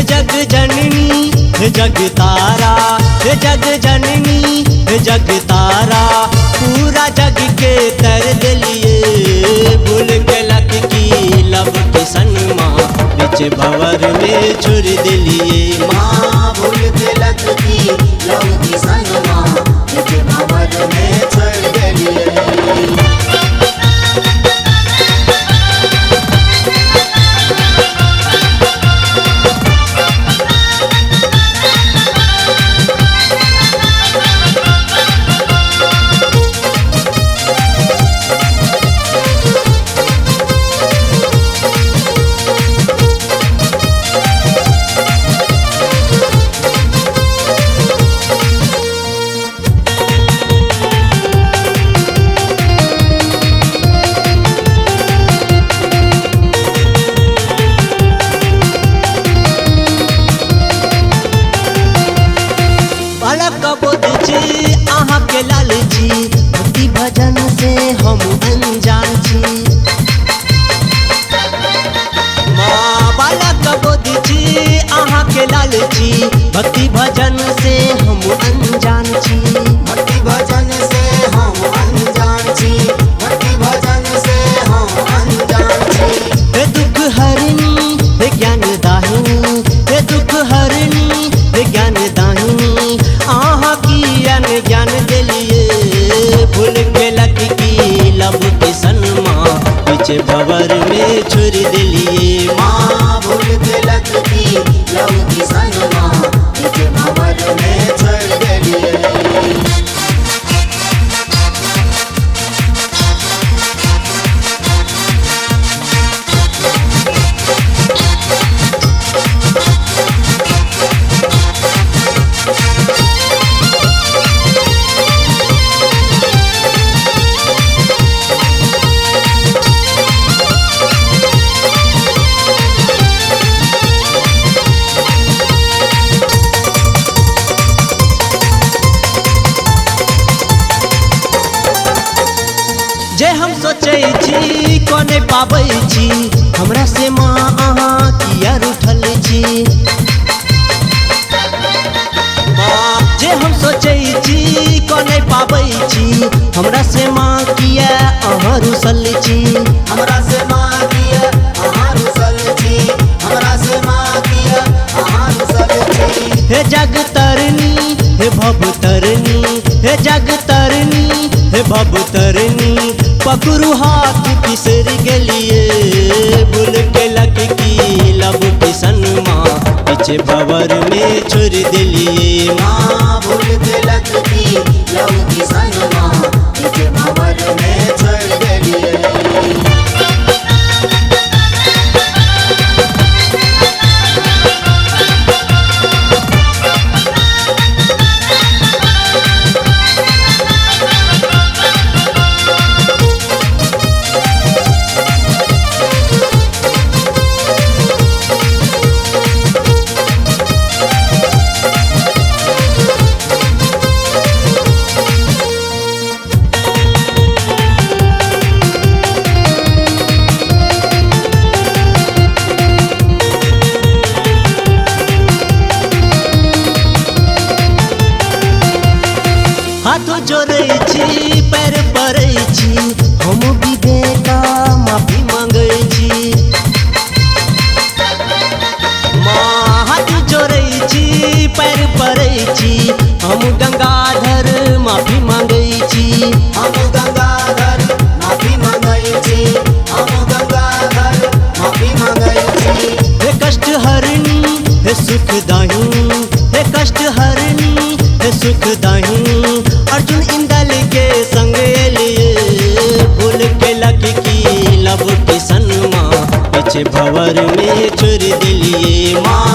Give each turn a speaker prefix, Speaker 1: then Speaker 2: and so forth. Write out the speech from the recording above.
Speaker 1: जग जननी जग तारा, जग जननी जग तारा, पूरा जग के तर दिलिए। भूल के लक की लब के सनमा बिच भंवर में छुर दिलिए।
Speaker 2: माँ भूल के लक की लब की सनमा बिच भंवर में छुर दिलिए।
Speaker 1: अहाँ के लाल जी भक्ति भजन से हम अनजान छी। माँ बालक बोध छी अहाँ के लाल जी भक्ति भजन से हम अनजान छी।
Speaker 2: भक्ति भजन से हम अनजान छी, भक्ति भजन से हम अनजान छी।
Speaker 1: हे दुख हरनी हे ज्ञान दाहिनी, हे दुख हरनी हे ज्ञान दाहिनी, आहा की ज्ञान दिलिए। भूल के लक की लब के सनमा बिच भंवर में छुर दिलिए।
Speaker 2: माँ भूल के लक की लब की सनमा बिच भंवर में छुर दिलिए।
Speaker 1: जे हम सोचे छी कोने पाबै छी, हमरा से माँ अहाँ किया रूठल छी। जे हम सोचे छी कोने पाबै छी, हमरा से माँ किया अहाँ रूसल छी।
Speaker 2: हमरा से माँ किया अहाँ रूसल छी, हमरा से माँ किया अहाँ रूसल छी।
Speaker 1: हे जग तरनी हे भव तरनी, हे जग तरनी हे भव तरनी, पकड़ू हाथ पिसर गेलिए। भूल के लक की लब के सनमा बिच भंवर में छुर दिलिए।
Speaker 2: माँ भूल के लक की लब की सनमा बिच भंवर में छुर दिलिए।
Speaker 1: हाथ जोड़े छी पैर पड़े छी, हम विवेका माफी मांगे छी। माँ हाथ जोड़े छी पैर पड़े छी, हम गंगाधर माफी मांगे छी।
Speaker 2: हम गंगाधर माफी मांगे छी, हम गंगाधर माफी मांगे छी।
Speaker 1: हे कष्ट हरनी हे सुख दाहिनी, हे कष्ट हरनी हे सुख दाहिनी, अर्जुन इंदल के संग लिए। भूल के लक की लब के सनमा बिच भंवर में छुर दिलिए। माँ